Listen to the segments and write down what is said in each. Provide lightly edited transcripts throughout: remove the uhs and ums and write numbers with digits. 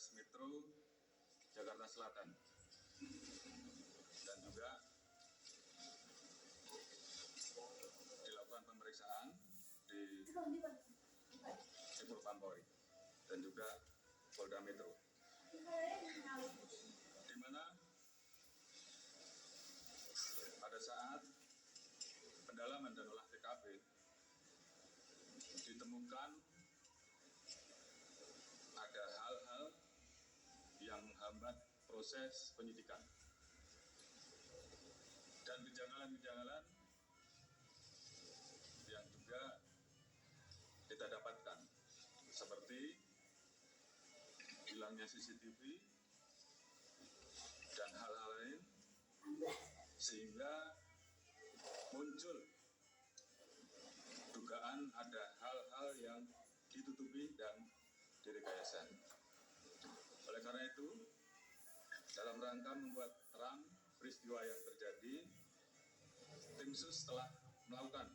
Kapolres Metro Jakarta Selatan, dan juga dilakukan pemeriksaan di Propam Polri dan juga Polda Metro, di mana pada saat pendalaman dan olah TKP ditemukan ada hal-hal yang menghambat proses penyidikan dan kejanggalan-kejanggalan yang juga kita dapatkan, seperti hilangnya CCTV dan hal-hal lain, sehingga muncul dugaan ada hal-hal yang ditutupi dan direkayasa. Oleh karena itu, dalam rangka membuat terang peristiwa yang terjadi, tim sus telah melakukan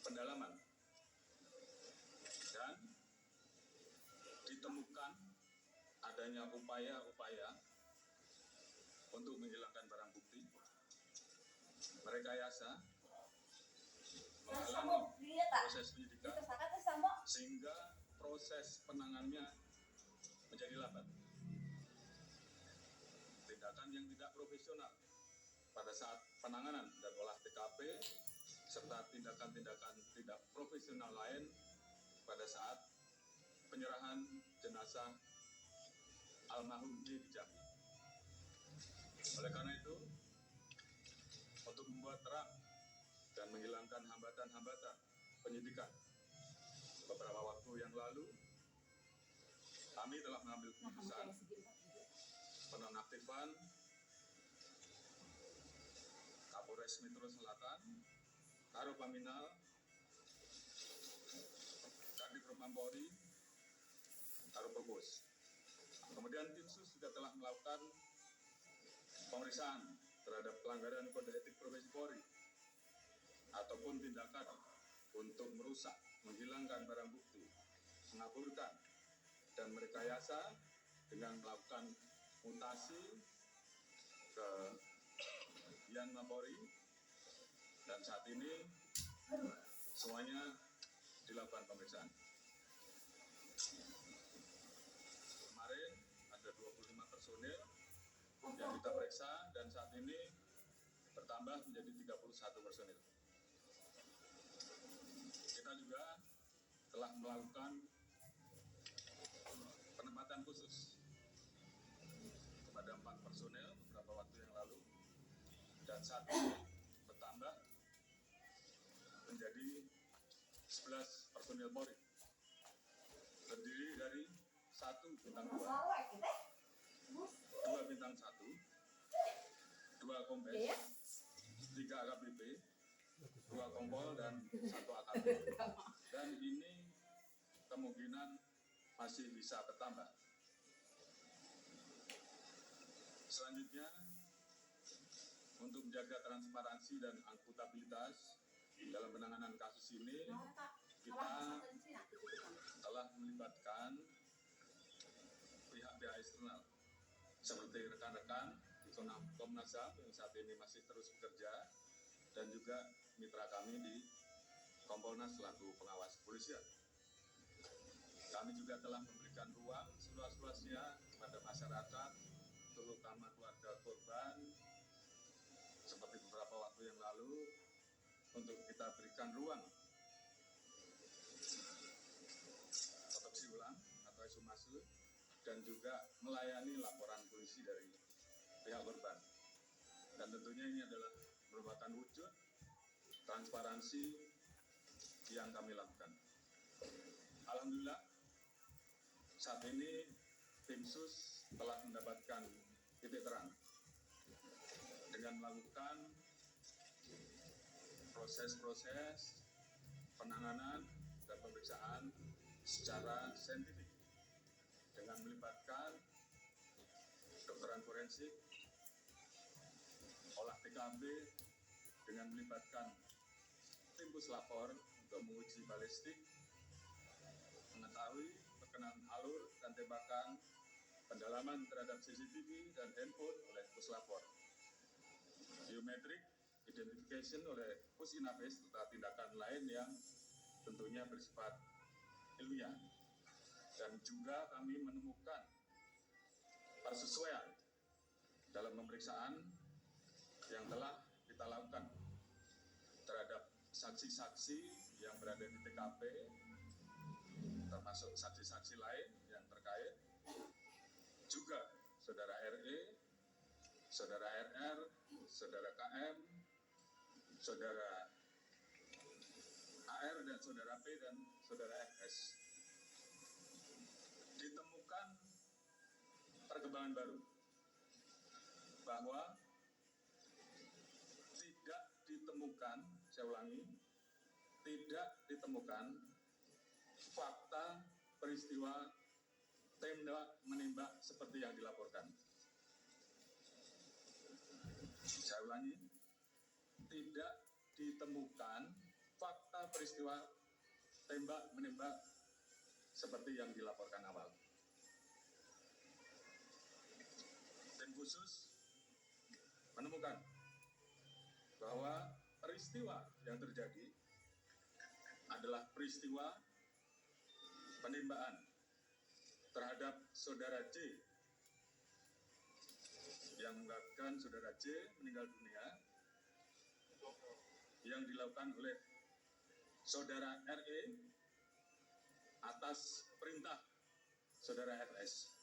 pendalaman dan ditemukan adanya upaya-upaya untuk menghilangkan barang bukti, merekayasa, menghalangi proses penyidikan, sehingga proses penanganannya menjadi lambat. Tindakan yang tidak profesional pada saat penanganan dan olah TKP, serta tindakan-tindakan tidak profesional lain pada saat penyerahan jenazah almarhum J di Jambi. Oleh karena itu, untuk membuat terang dan menghilangkan hambatan-hambatan penyidikan, beberapa waktu yang lalu kami telah mengambil keputusan penonaktifan Kapolres Metro Selatan, Karopaminal, Kadif Propam Polri, Karoprovos. Kemudian tim sus juga telah melakukan pemeriksaan terhadap pelanggaran kode etik profesi Polri ataupun tindakan untuk merusak, menghilangkan barang bukti, mengaburkan, dan merekayasa dengan melakukan mutasi ke Yanma Polri, dan saat ini semuanya dilakukan pemeriksaan. Kemarin ada 25 personil yang kita periksa dan saat ini bertambah menjadi 31 personil. Kita juga telah melakukan penempatan khusus kepada 4 personil beberapa waktu yang lalu, dan saat ini bertambah menjadi 11 personil Polri, terdiri dari 1 bintang 2, 2 bintang 1, 2 kombes, 3 AKBP, 2 kompol, dan 1 AKP. Dan ini kemungkinan masih bisa bertambah. Selanjutnya, untuk menjaga transparansi dan akuntabilitas dalam penanganan kasus ini, kita telah melibatkan pihak-pihak eksternal seperti rekan-rekan di Komnas HAM yang saat ini masih terus bekerja, dan juga mitra kami di Kompolnas selaku pengawas kepolisian. Kami juga telah memberikan ruang seluas-luasnya kepada masyarakat, terutama keluarga korban, seperti beberapa waktu yang lalu, untuk kita berikan ruang otopsi ulang atau ekshumasi, dan juga melayani laporan polisi dari pihak korban. Dan tentunya ini adalah merupakan wujud transparansi yang kami lakukan. Alhamdulillah, saat ini tim sus telah mendapatkan titik terang dengan melakukan proses-proses penanganan dan pemeriksaan secara saintifik dengan melibatkan kedokteran forensik, olah TKP, dengan melibatkan tim puslapor untuk menguji balistik, mengetahui perkenaan alur dan tembakan pendalaman terhadap CCTV dan handphone oleh puslapor, biometrik identification oleh Pusinafis serta tindakan lain yang tentunya bersifat ilmiah. Dan juga kami menemukan persesuaian dalam pemeriksaan yang telah kita lakukan terhadap saksi-saksi yang berada di TKP, termasuk saksi-saksi lain yang terkait, juga saudara RE, saudara RR, saudara KM, saudara AR dan saudara P dan saudara FS. Ditemukan perkembangan baru bahwa tidak ditemukan, saya ulangi, tidak ditemukan fakta peristiwa tembak menembak seperti yang dilaporkan. Saya ulangi, tidak ditemukan fakta peristiwa tembak menembak seperti yang dilaporkan awal. Tim khusus menemukan bahwa peristiwa yang terjadi adalah peristiwa penembakan terhadap saudara J yang menyebabkan saudara J meninggal dunia, yang dilakukan oleh saudara RE atas perintah saudara FS.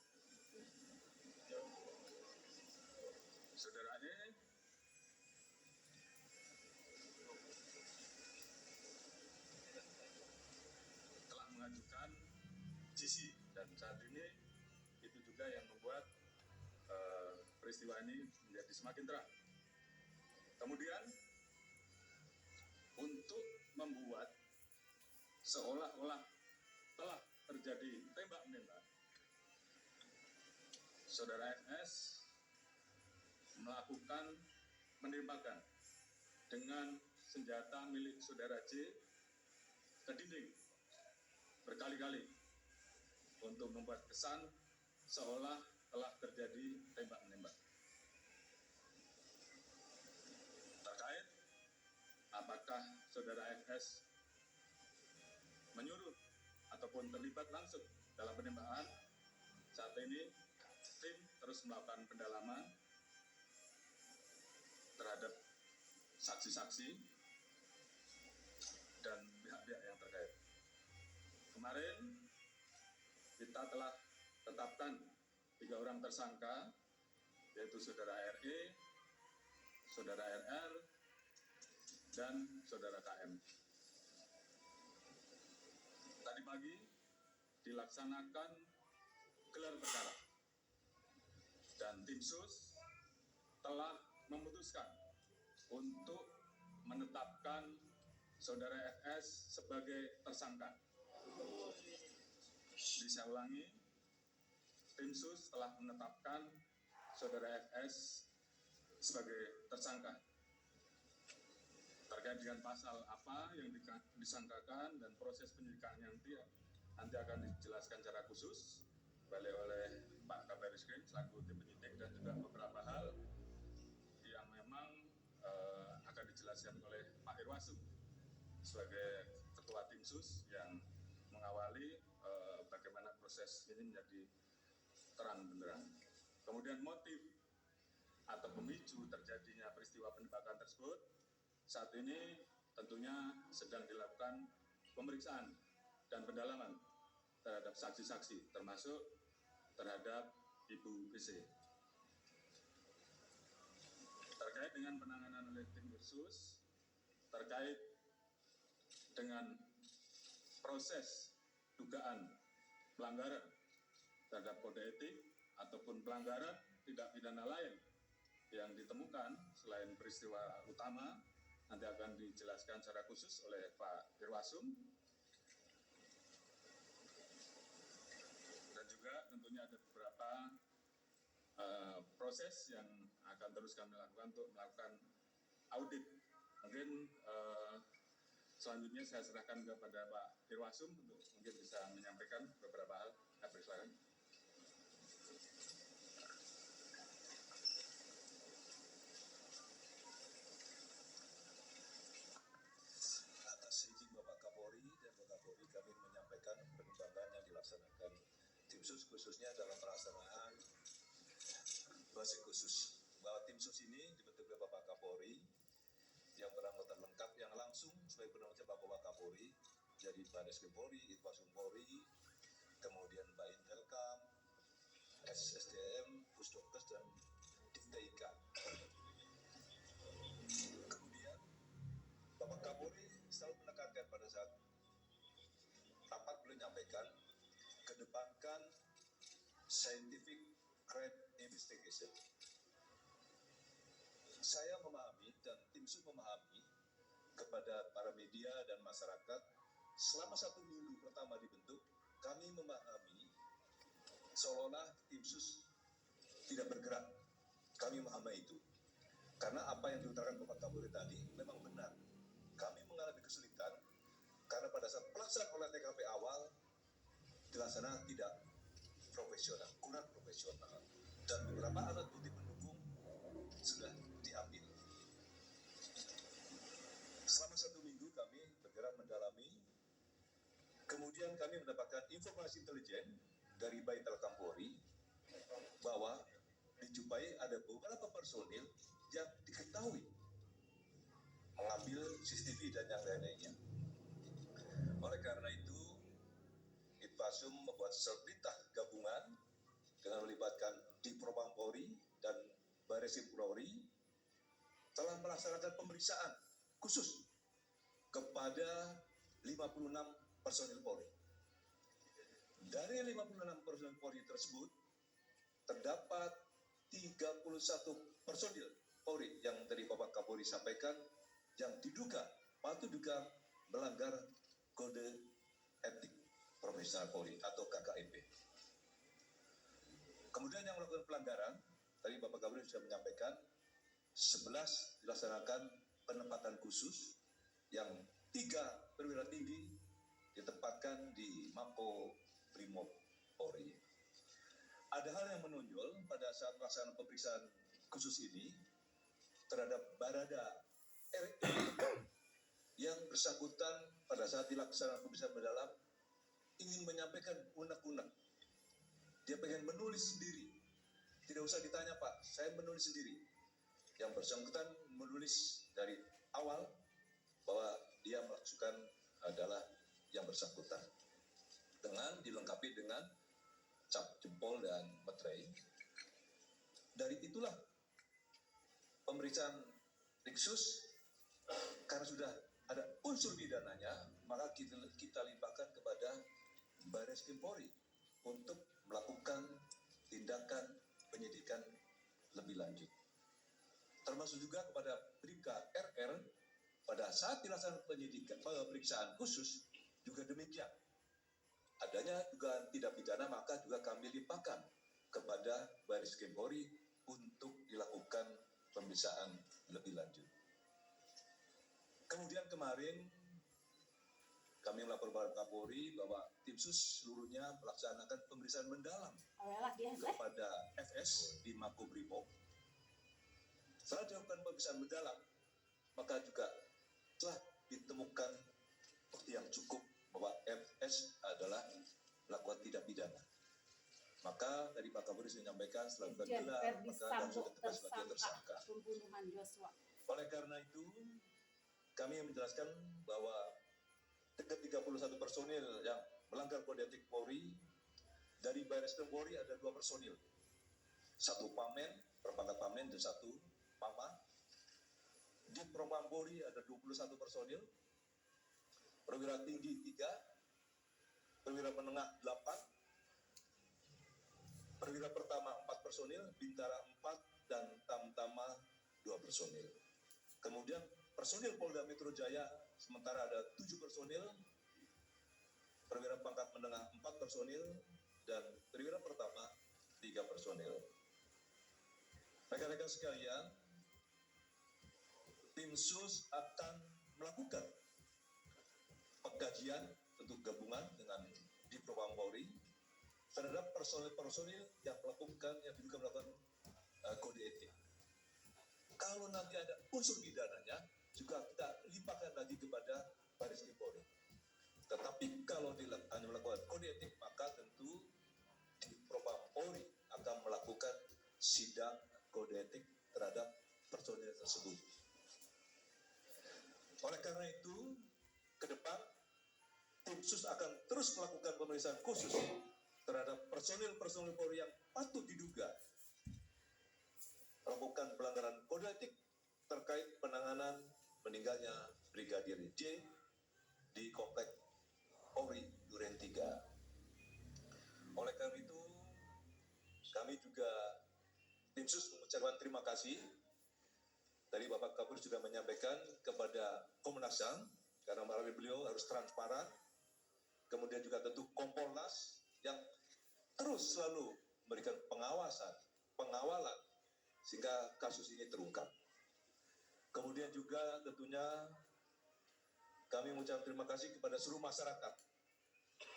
Saudara E telah mengajukan GC dan saat ini itu juga yang membuat peristiwa ini menjadi semakin terang. Kemudian untuk membuat seolah-olah telah terjadi tembak-menembak, saudara FS melakukan penembakan dengan senjata milik saudara J ke dinding berkali-kali untuk membuat kesan seolah telah terjadi tembak-menembak. Terkait apakah saudara FS menyuruh ataupun terlibat langsung dalam penembakan, saat ini tim terus melakukan pendalaman terhadap saksi-saksi dan pihak-pihak yang terkait. Kemarin kita telah tetapkan 3 orang tersangka, yaitu saudara RE, saudara RR, dan saudara KM. Tadi pagi dilaksanakan gelar perkara dan tim sus telah memutuskan untuk menetapkan saudara FS sebagai tersangka. Saya ulangi, tim sus telah menetapkan saudara FS sebagai tersangka terkait dengan pasal apa yang disangkakan dan proses penyidikannya nanti akan dijelaskan secara khusus oleh Pak Kabar Eskrim selaku tim penyidik dan juga beberapa hal yang memang akan dijelaskan oleh Pak Irwasum sebagai ketua tim sus yang mengawali bagaimana proses ini menjadi terang benderang. Kemudian motif atau pemicu terjadinya peristiwa penembakan tersebut saat ini tentunya sedang dilakukan pemeriksaan dan pendalaman terhadap saksi-saksi, termasuk terhadap Ibu BC. Terkait dengan penanganan oleh tim khusus, terkait dengan proses dugaan pelanggaran terhadap kode etik ataupun pelanggaran tindak pidana lain yang ditemukan selain peristiwa utama, nanti akan dijelaskan secara khusus oleh Pak Irwasum. Dan juga tentunya ada beberapa proses yang akan terus kami lakukan untuk melakukan audit. Mungkin selanjutnya saya serahkan kepada Pak Irwasum untuk mungkin bisa menyampaikan beberapa hal. Silakan. khususnya dalam pelaksanaan tugas khusus. Bahwa tim sus ini dibentuk oleh Bapak Kapolri yang beranggota lengkap yang langsung sebagai penerima Bapak Wakapolri, jadi Baris Krim Polri, Itwasum Polri, kemudian Baintelkam, SSDM, Pusdokes dan Diktik. Kemudian Bapak Kapolri selalu menekankan pada saat rapat beliau menyampaikan kedepankan scientific crime investigation. Saya memahami dan tim sus memahami kepada para media dan masyarakat selama 1 minggu pertama dibentuk, kami memahami seolah-olah tim sus tidak bergerak. Kami memahami itu. Karena apa yang diutarakan Bapak Kapolri tadi memang benar. Kami mengalami kesulitan karena pada saat pelaksanaan olah TKP awal dilaksanakan tidak profesional, kurang profesional, dan beberapa alat bukti pendukung sudah diambil. Selama 1 minggu kami bergerak mendalami, kemudian kami mendapatkan informasi intelijen dari Baintelkam Polri bahwa dijumpai ada beberapa personil yang diketahui mengambil CCTV dan yang lain-lainnya. Oleh karena itu, Itpasum membuat surat perintah gabungan dengan melibatkan Dipropam Polri dan Baris Krim Polri telah melaksanakan pemeriksaan khusus kepada 56 personil Polri. Dari 56 personil Polri tersebut terdapat 31 personil Polri yang dari Bapak Kapolri sampaikan yang diduga patut duga melanggar kode etik profesional Polri atau KKEP. Kemudian yang melakukan pelanggaran, tadi Bapak Kapolri sudah menyampaikan 11 dilaksanakan penempatan khusus yang 3 perwira tinggi ditempatkan di Mako Brimob Polri. Ada hal yang menonjol pada saat pelaksanaan pemeriksaan khusus ini terhadap Barada RE yang bersangkutan pada saat dilaksanakan pemeriksaan mendalam ingin menyampaikan unek-unek. Dia pengen menulis sendiri. Tidak usah ditanya Pak, saya menulis sendiri. Yang bersangkutan menulis dari awal bahwa dia melakukan adalah yang bersangkutan. Dengan dilengkapi dengan cap jempol dan materai. Dari itulah pemeriksaan Riksus karena sudah ada unsur pidananya, maka kita limpahkan kepada Baris Krim Polri untuk melakukan tindakan penyidikan lebih lanjut. Termasuk juga kepada Bribka RR pada saat dilaksanakan penyidikan pemeriksaan khusus juga demikian. Adanya dugaan tindak pidana maka juga kami limpahkan kepada Baris Krim Polri untuk dilakukan pemeriksaan lebih lanjut. Kemudian kemarin kami melapor kepada Kapolri bahwa tim sus seluruhnya melaksanakan pemeriksaan mendalam kepada FS di Makobrimob. Setelah dilakukan pemeriksaan mendalam, maka juga telah ditemukan bukti yang cukup bahwa FS adalah melakukan tindak pidana. Maka dari Pak Kapolri sudah menyampaikan setelah gelar maka dan sudah tetap sebagai tersangka. Oleh karena itu, kami menjelaskan bahwa 31 personil yang melanggar kode etik Polri dari Baris Krim Polri ada 2 personil, 1 pamen, perpangkat pamen dan 1 pama. Di Propam Polri ada 21 personil, perwira tinggi 3, perwira menengah 8, perwira pertama 4 personil, bintara 4, dan tamtama 2 personil. Kemudian personil Polda Metro Jaya sementara ada 7 personil, perwira pangkat menengah 4 personil, dan perwira pertama 3 personil. Rekan-rekan sekalian, tim sus akan melakukan pengkajian untuk gabungan dengan di Propam Polri terhadap personil-personil yang diduga melakukan kode etik. Kalau nanti ada unsur pidananya, juga kita limpahkan lagi kepada Baris Krim Polri. Tetapi kalau hanya melakukan kode etik, maka tentu di tersebut. Oleh karena itu, ke depan tim sus akan terus melakukan pemeriksaan khusus terhadap personil-personil Polri yang patut diduga melakukan pelanggaran kode etik terkait penanganan meninggalnya Brigadir J di Komplek Polri Duren 3. Oleh karena itu, kami juga tim sus mengucapkan terima kasih. Tadi Bapak Kapolri sudah menyampaikan kepada Komnas HAM, karena melalui beliau harus transparan. Kemudian juga tentu Kompolnas yang terus selalu memberikan pengawasan, pengawalan, sehingga kasus ini terungkap. Kemudian juga tentunya kami mengucapkan terima kasih kepada seluruh masyarakat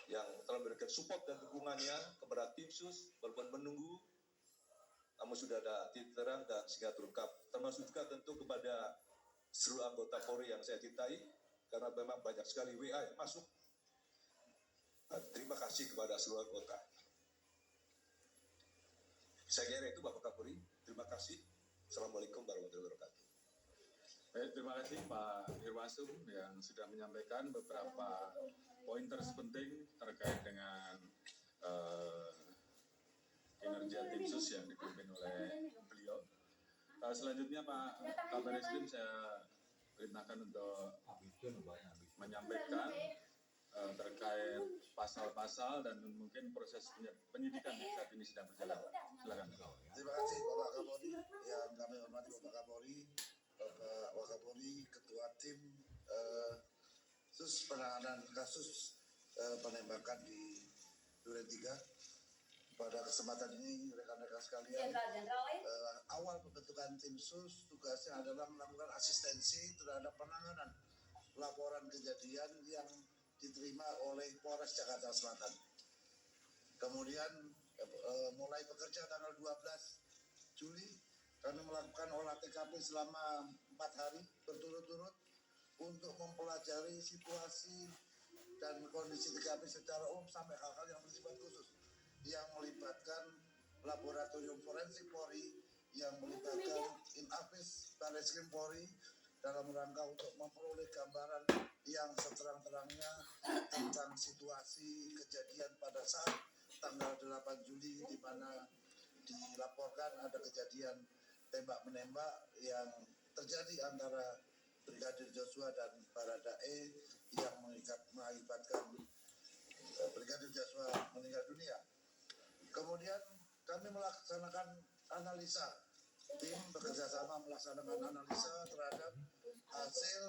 yang telah memberikan support dan dukungannya kepada tim sus, walaupun menunggu, namun sudah ada titik terang dan sehingga terungkap. Termasuk juga tentu kepada seluruh anggota Polri yang saya cintai, karena memang banyak sekali WA yang masuk. Terima kasih kepada seluruh anggota. Saya kira itu Bapak Kapolri. Terima kasih. Assalamualaikum warahmatullahi wabarakatuh. Baik, terima kasih Pak Irwasum yang sudah menyampaikan beberapa pointers penting terkait dengan kinerja tim sus yang dipimpin oleh beliau. Selanjutnya Pak Kabar Eskrim saya perintahkan untuk menyampaikan terkait pasal-pasal dan mungkin proses penyidikan yang saat ini sedang berjalan. Silakan. Terima kasih Bapak Kapolri yang kami hormati, Bapak Kapolri, Bapak Wakapolri, Ketua Tim Sus penanganan kasus penembakan di Duren 3. Pada kesempatan ini rekan-rekan sekalian, awal pembentukan tim sus tugasnya adalah melakukan asistensi terhadap penanganan laporan kejadian yang diterima oleh Polres Jakarta Selatan. Kemudian mulai bekerja tanggal 12 Juli, kami melakukan olah TKP selama 4 hari berturut-turut untuk mempelajari situasi dan kondisi TKP secara umum sampai hal-hal yang bersifat khusus, yang melibatkan laboratorium forensik Polri, yang melibatkan Inafis Barreskrim Polri dalam rangka untuk memperoleh gambaran yang seterang-terangnya tentang situasi kejadian pada saat tanggal 8 Juli di mana dilaporkan ada kejadian tembak-menembak yang terjadi antara Brigadir Joshua dan Baradae yang mengakibatkan Brigadir Joshua meninggal dunia. Kemudian kami melaksanakan analisa, tim bekerjasama melaksanakan analisa terhadap hasil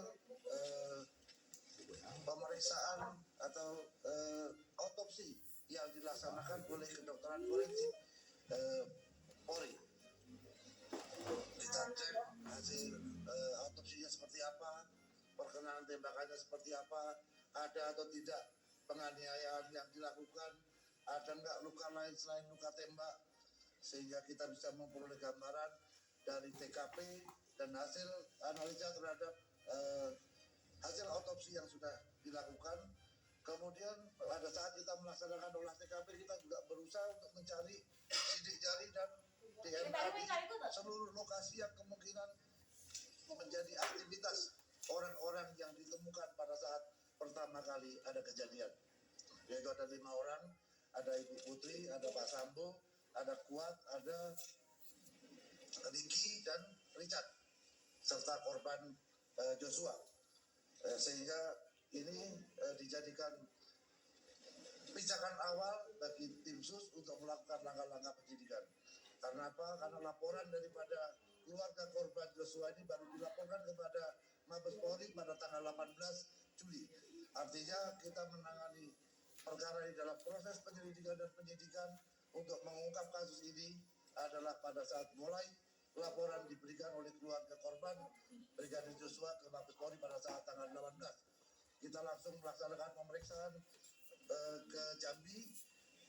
pemeriksaan atau otopsi yang dilaksanakan oleh kedokteran forensik Polri. Kita cek hasil otopsinya seperti apa, perkenaan tembakannya seperti apa, ada atau tidak penganiayaan yang dilakukan, ada enggak luka lain selain luka tembak, sehingga kita bisa memperoleh gambaran dari TKP dan hasil analisa terhadap hasil otopsi yang sudah dilakukan. Kemudian pada saat kita melaksanakan olah TKP, kita juga berusaha untuk mencari sidik jari dan DNA di seluruh lokasi yang kemungkinan menjadi aktivitas orang-orang yang ditemukan pada saat pertama kali ada kejadian. Yaitu ada 5 orang, ada Ibu Putri, ada Pak Sambo, ada Kuat, ada Ricky dan Richard, serta korban Joshua. Sehingga ini dijadikan pijakan awal bagi tim sus untuk melakukan langkah-langkah penyidikan. Karena apa? Karena laporan daripada keluarga korban Joshua ini baru dilaporkan kepada Mabes Polri pada tanggal 18 Juli. Artinya kita menangani perkara ini dalam proses penyelidikan dan penyidikan untuk mengungkap kasus ini adalah pada saat mulai laporan diberikan oleh keluarga korban Brigadir Joshua ke Mabes Polri pada saat tanggal 18. Kita langsung melaksanakan pemeriksaan ke Jambi.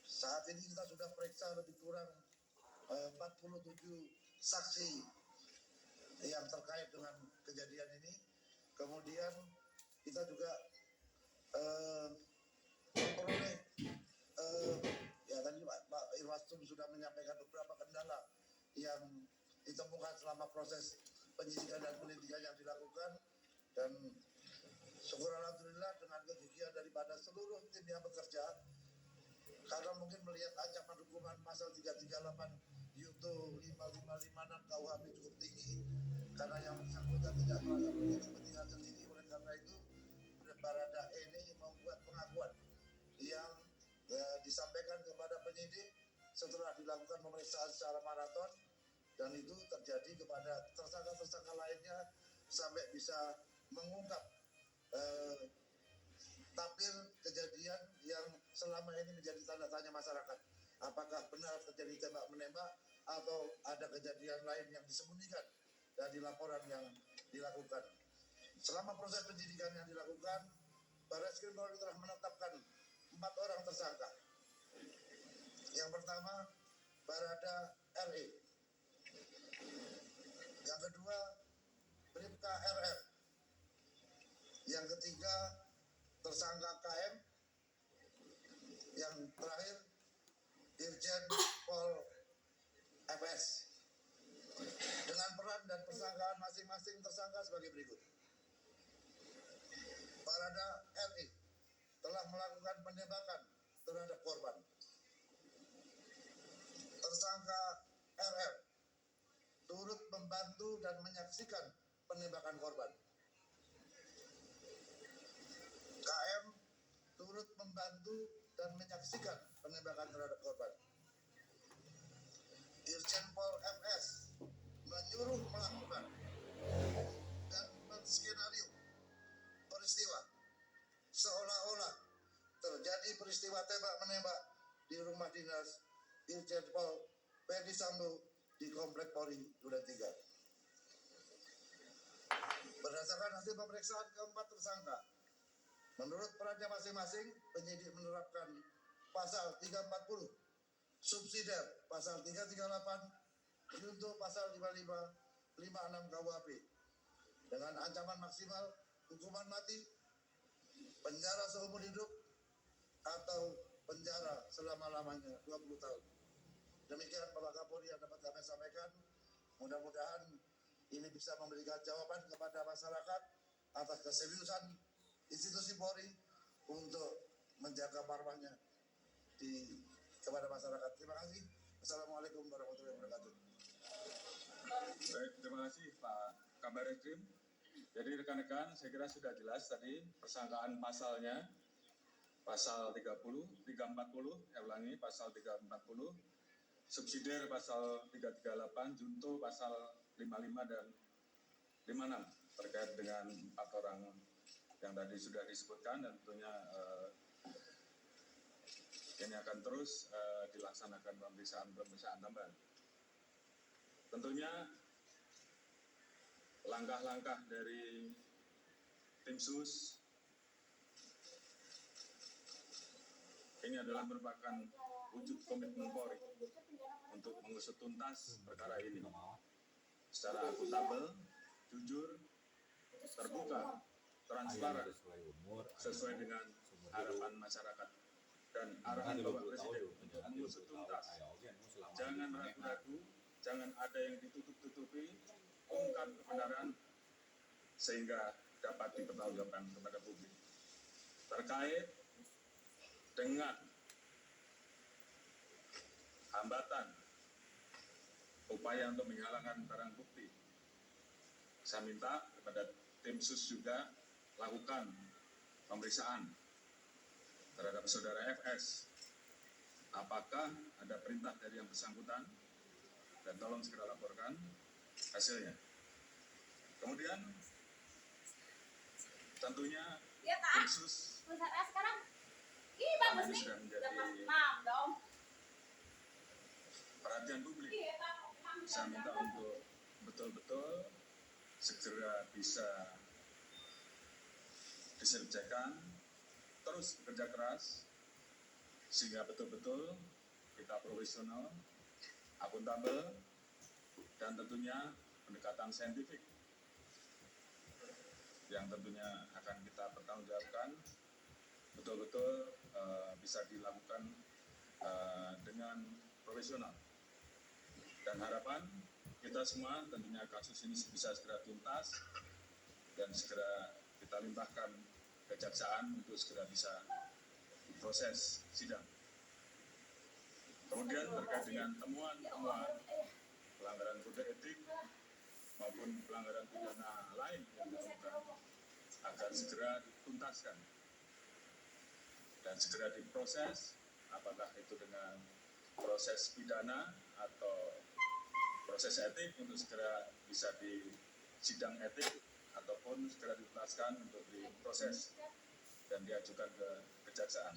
Saat ini kita sudah periksa lebih kurang 47 saksi yang terkait dengan kejadian ini. Kemudian kita juga memperoleh ya tadi Pak Irwasum sudah menyampaikan beberapa kendala yang ditemukan selama proses penyidikan dan penyelidikan yang dilakukan, dan syukur alhamdulillah dengan kegigihan daripada seluruh tim yang bekerja, karena mungkin melihat ancaman hukuman pasal 338 Yunto 5556 KUHP cukup tinggi, karena yang bersangkutan tidak merasa memiliki kepentingan sendiri. Oleh karena itu Baradae ini membuat pengakuan yang disampaikan kepada penyidik setelah dilakukan pemeriksaan secara maraton, dan itu terjadi kepada tersangka-tersangka lainnya sampai bisa mengungkap tapir kejadian yang selama ini menjadi tanda tanya masyarakat. Apakah benar terjadi tembak menembak atau ada kejadian lain yang disembunyikan dari laporan yang dilakukan. Selama proses penyidikan yang dilakukan, Barreskrim Polri telah menetapkan 4 orang tersangka. Yang pertama, Barada RE. Yang kedua, Bribka RR. Yang ketiga, tersangka KM. Yang terakhir, Irjen Pol FS. Dengan peran dan persangkaan masing-masing tersangka sebagai berikut. Barada RE telah melakukan penembakan terhadap korban. Tersangka RR turut membantu dan menyaksikan penembakan korban. KM turut membantu dan menyaksikan penembakan terhadap korban. Irjen Pol FS menyuruh melakukan dan menskenario peristiwa seolah-olah terjadi peristiwa tembak menembak di rumah dinas Irjen Pol Ferdy Sambo di Komplek Polri Duren 3. Berdasarkan hasil pemeriksaan keempat tersangka, menurut perannya masing-masing, penyidik menerapkan pasal 340, subsidiar pasal 338, junto pasal 5556 KUHP dengan ancaman maksimal hukuman mati, penjara seumur hidup, atau penjara selama-lamanya 20 tahun. Demikian Bapak Kapolri yang dapat kami sampaikan. Mudah-mudahan ini bisa memberikan jawaban kepada masyarakat atas keseriusan institusi Polri untuk menjaga marwahnya kepada masyarakat. Terima kasih. Assalamualaikum warahmatullahi wabarakatuh. Baik, terima kasih Pak Kabar Eskrim. Jadi rekan-rekan, saya kira sudah jelas tadi persangkaan pasalnya. Pasal 340, pasal 340, subsidiar pasal 338, junto pasal 55 dan 56 terkait dengan 4 orang yang tadi sudah disebutkan, dan tentunya ini akan terus dilaksanakan pemeriksaan tambahan. Tentunya langkah-langkah dari tim sus ini adalah merupakan wujud komitmen Polri untuk mengusut tuntas perkara ini secara akuntabel, jujur, terbuka, transparan, sesuai dengan harapan masyarakat dan arahan Bapak Presiden untuk mengusut tuntas. Jangan ragu-ragu, jangan ada yang ditutup-tutupi, ungkap kebenaran sehingga dapat dipertanggungjawabkan kepada publik. Terkait dengan hambatan upaya untuk menghilangkan barang bukti, saya minta kepada tim sus juga lakukan pemeriksaan terhadap saudara FS. Apakah ada perintah dari yang bersangkutan, dan tolong segera laporkan hasilnya. Kemudian tentunya tim sus sekarang bagus nih, sudah menjadi perhatian publik. Saya minta untuk betul-betul segera bisa diselesaikan, terus bekerja keras sehingga betul-betul kita profesional, akuntabel, dan tentunya pendekatan saintifik yang tentunya akan kita pertanggungjawabkan betul-betul bisa dilakukan dengan profesional. Dan harapan kita semua tentunya kasus ini bisa segera tuntas dan segera kita limpahkan kejaksaan untuk segera bisa diproses sidang. Kemudian terkait dengan temuan-temuan pelanggaran kode etik maupun pelanggaran pidana lain yang ditemukan agar segera dituntaskan dan segera diproses, apakah itu dengan proses pidana atau proses etik untuk segera bisa di sidang etik ataupun segera dituntaskan untuk diproses dan diajukan ke kejaksaan.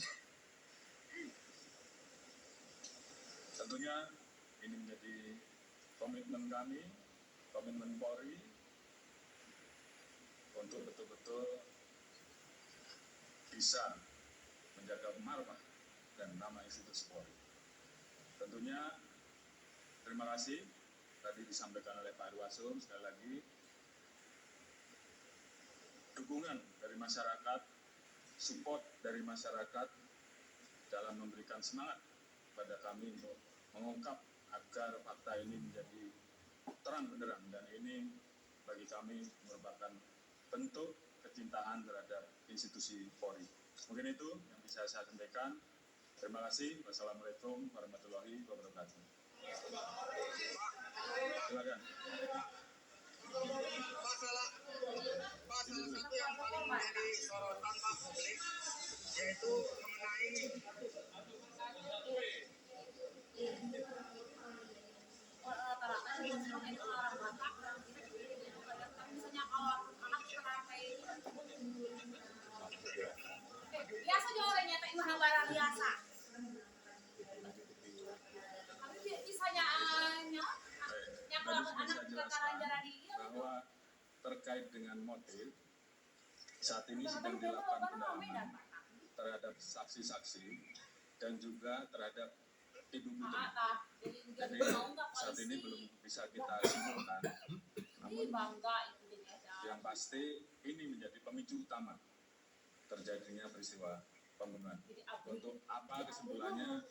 Tentunya ini menjadi komitmen kami, komitmen Polri untuk betul-betul bisa menjaga marwah dan nama institusi Polri. Tentunya terima kasih tadi disampaikan oleh Pak Irwasum, sekali lagi dukungan dari masyarakat, support dari masyarakat dalam memberikan semangat pada kami untuk mengungkap agar fakta ini menjadi terang benderang, dan ini bagi kami merupakan bentuk kecintaan terhadap institusi Polri. Mungkin itu yang bisa saya sampaikan. Terima kasih. Wassalamualaikum warahmatullahi wabarakatuh. Silakan. Salah satu yang paling menjadi sorotan Pak publik yaitu mengenai biasa juga orang nyata ini barang biasa. Tapi bisanya yang kalau anak juga karanjara di bahwa terkait dengan motif saat ini sedang dilakukan pendalaman terhadap saksi-saksi dan juga terhadap ibu putri. Jadi saat ini belum bisa kita simpulkan. Namun yang pasti ini menjadi pemicu utama terjadinya peristiwa pembunuhan. Untuk apa kesimpulannya